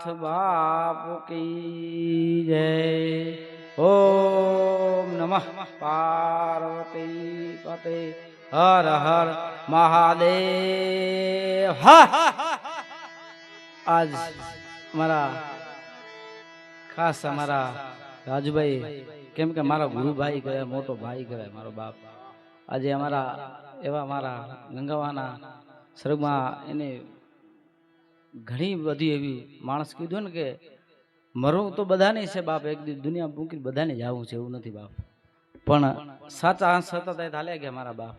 बाप की जय। ओम नमः पार्वती पते हर हर महादेव। आज हमारा खास हमारा राजूभाई केम के मारा गुरु भाई कहे मोटो भाई कहे मारो बाप आज हमारा एवं हमारा गंगावाना स्वर्ग में एने घणी बधी एवी माणस कीधुं ने के मरो तो बधाने छे बाप एक दी दुनिया मूकी बधाने जावुं छे एवुं नथी बाप पण साचा सतत हाल्या गया मारा बाप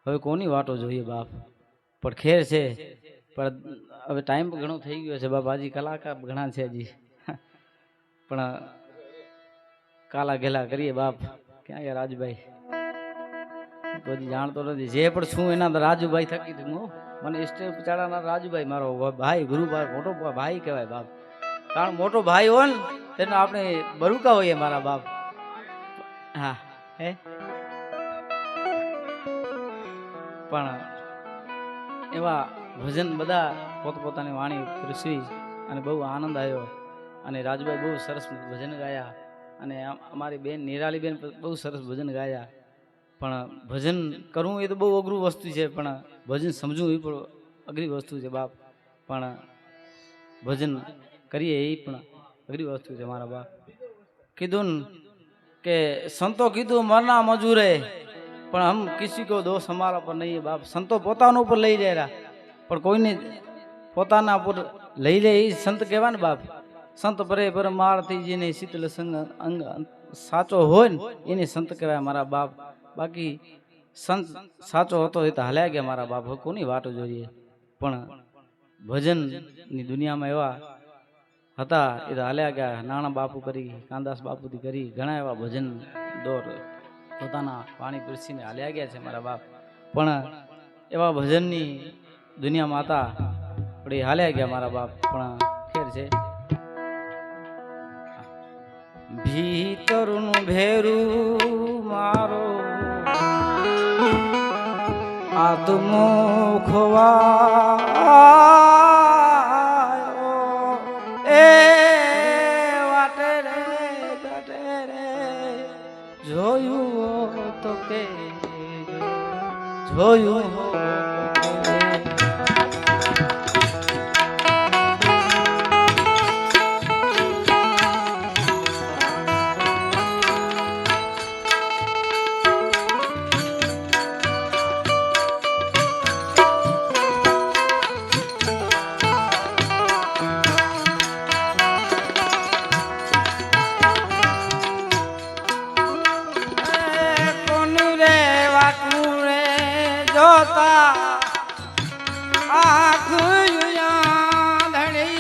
हवे कोनी वाटो जोईए बाप पण खेर छे पण हवे टाइम घणो थई गयो छे बाप आजी कलाकार घणा छे जी पण काला गेला करीए बाप क्या गया राजूभाई तो जी जाणतो नथी जे पण छुं एना राजूभाई थकी थी મને સ્ટેજ ચડાવનાર રાજુભાઈ મારો ભાઈ ગુરુ મોટો ભાઈ કહેવાય બાપ કારણ મોટો ભાઈ હોય ને તેનો આપણે બરુકા હોઈએ મારા બાપ હા હે પણ એવા ભજન બધા પોતપોતાની વાણી પીરસવી અને બહુ આનંદ આવ્યો અને રાજુભાઈ બહુ સરસ ભજન ગાયા અને અમારી બેન નિરાલી બેન બહુ સરસ ભજન ગાયા પણ ભજન કરવું એ તો બહુ અઘરું વસ્તુ છે પણ ભજન સમજવું એ પણ અઘરી વસ્તુ છે બાપ પણ ભજન કરીએ એ પણ અઘરી વસ્તુ છે મારા બાપ કીધું કે સંતો કીધું મરના મજૂરે પણ હમ કિસી કો દોષ હમારા પર નહીં બાપ સંતો પોતાના ઉપર લઈ જાય પણ કોઈને પોતાના ઉપર લઈ લે એ સંત કહેવાય ને બાપ સંત પરે પર મારથી જેને શીતલ સંગ અંગ સાચો હોય ને એને સંત કહેવાય મારા બાપ બાકી સંત સાચો હતો એ તો હાલ્યા ગયા મારા બાપ કોની વાતો જોઈએ પણ ભજનની દુનિયામાં એવા હતા એ તો હાલ્યા ગયા નાણા બાપુ કરી કાંદાસ બાપુથી કરી ઘણા એવા ભજન દોર પોતાના વાણી પીરસીને હાલ્યા ગયા છે મારા બાપ પણ એવા ભજનની દુનિયામાં હતા પણ એ હાલ્યા ગયા મારા બાપ પણ ખેર છે ભીતરનું ભેરું મારો આત્મો ખોવાયો એ વાટે રે ઘટે રે જોયું તો કે જોયું आँख धड़ी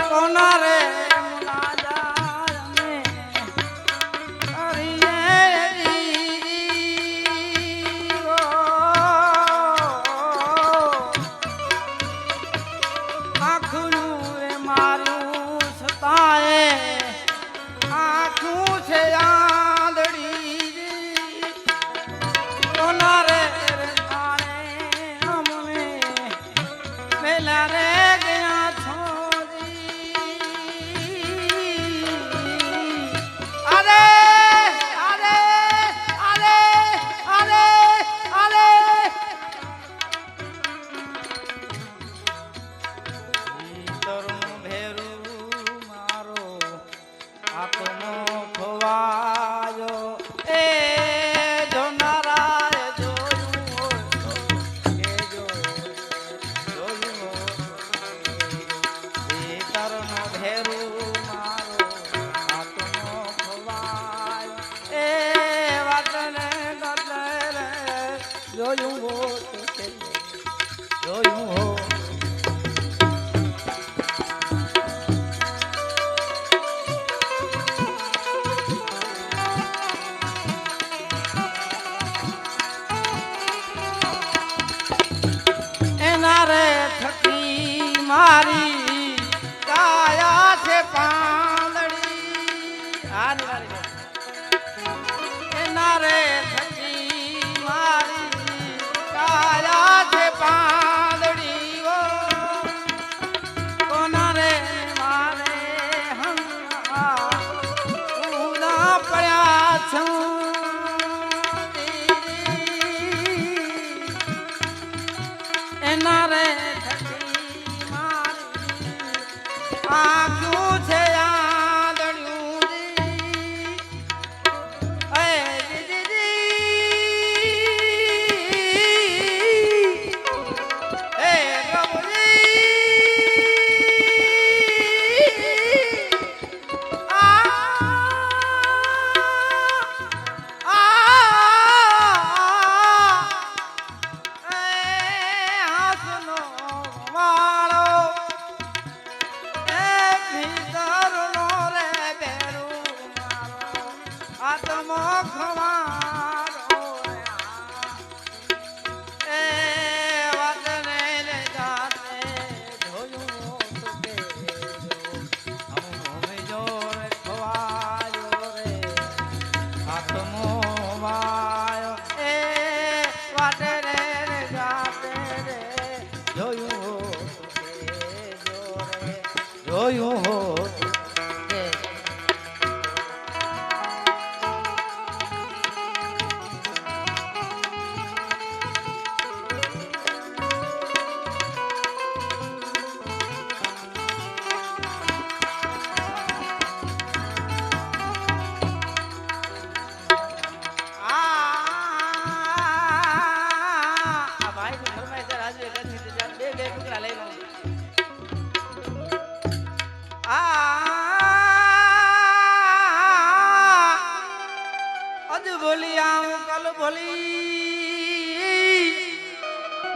कोना रे आँख रे मारू सताए आँखों से मारी काया से पांदड़ी नारे थकी मारी काया से એના રે થકી મારી આખ્યું છે જોયું હો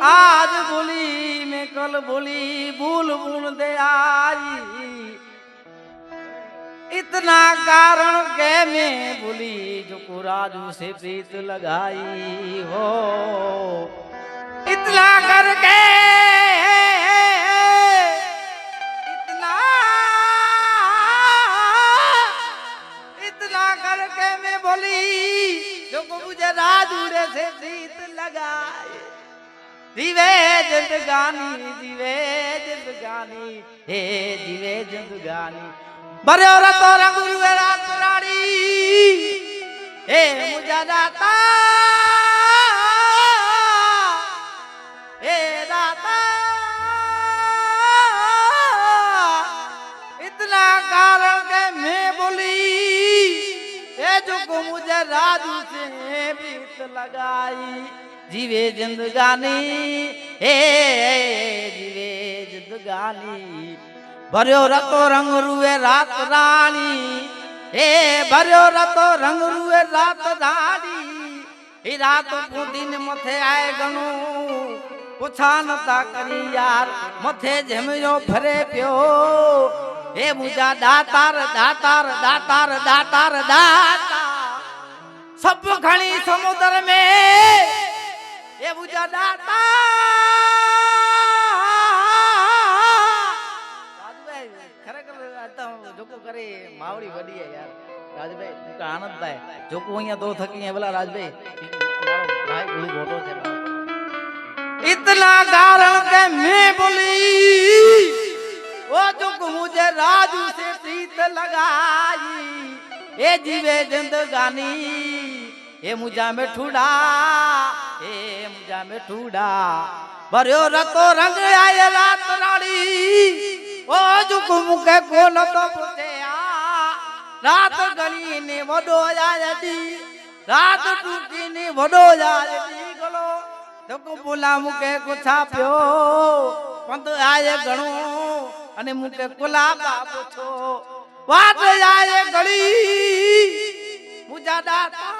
आज बोली मैं कल बोली भूल भूल दे आई इतना कारण के मैं बोली जो को राजू से प्रीत लगाई हो इतना करके इतना करके मैं बोली जो को मुझे राजू से प्रीत लगाई जीवे जिंदगानी हे जीवे जिंदगानी बरे और तो रंग रुए रात रानी हे मुझा दाता हे दाता इतना कारण के मैं बोली ये जो को मुझे राजू से प्रीत लगाई जीवे जिंदगानी हे जीवे जिंदगानी भर्यो रतो रंग रुए रात रानी हे भर्यो रतो रंग रुए रात रानी ही रात को दिन मथे आए गणो पुछा नता करी यार मथे झमयो फरे पियो हे मुझा दातार दातार दातार दातार दाता सब घणी समुद्र में ये मुझा दाता राजभाई खरेखर जोको करे मावड़ी वडी है यार राजभाई तुका आनंद भाई जोको અહીંયા દો થકી હે બોલા રાજભાઈ મારો ભાઈ બહુ મોટો છે इतना कारण के मैं बोली वो जो मुझे राजू से प्रीत लगाई ये जीवे जिंदगानी ये मुझा में ठूड़ा भर्यो रतो रंग आए रात रानी ओ जुक मुके कोन तो पुछे रात गली ने वडो जाए दी रात टूटी ने वडो जाए दी गलो जुक बोला मुके को छाप्यो पंत आए गणो अने मुके कोला बाप छो वाट जाए गली मुझा दाता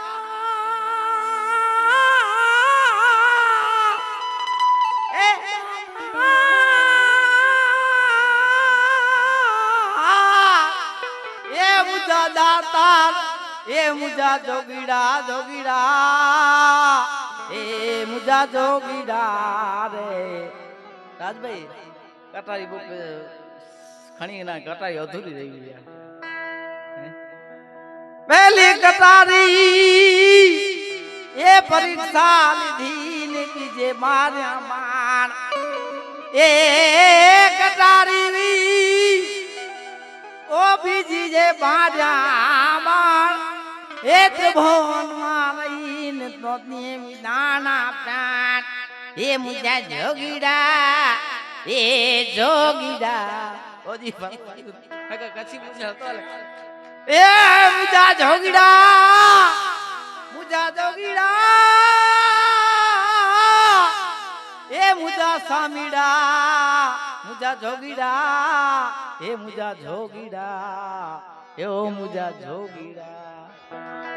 दातार ये मुझा जोगीड़ा जोगीड़ा ये मुझा जोगीड़ा रे राजभाई कटारी बुक खणी ना कटारी अधूरी रही गई पहली कटारी ये परीक्षा निधि ने कीजे मार्या मान ये कटारी ओ बीजी जे बाजा मार एक भवन मारईन तोनी दाना प्राण એ મુજા જોગીડા એ જોગીડા ઓજી નકર કચ્છી પૂછે હતો લે એ મુજા જોગીડા મુજા જોગીડા એ મુજા સામીડા મુજા જોગીડા એ મુજા જોગીડા એ ઓ મુજા જોગીડા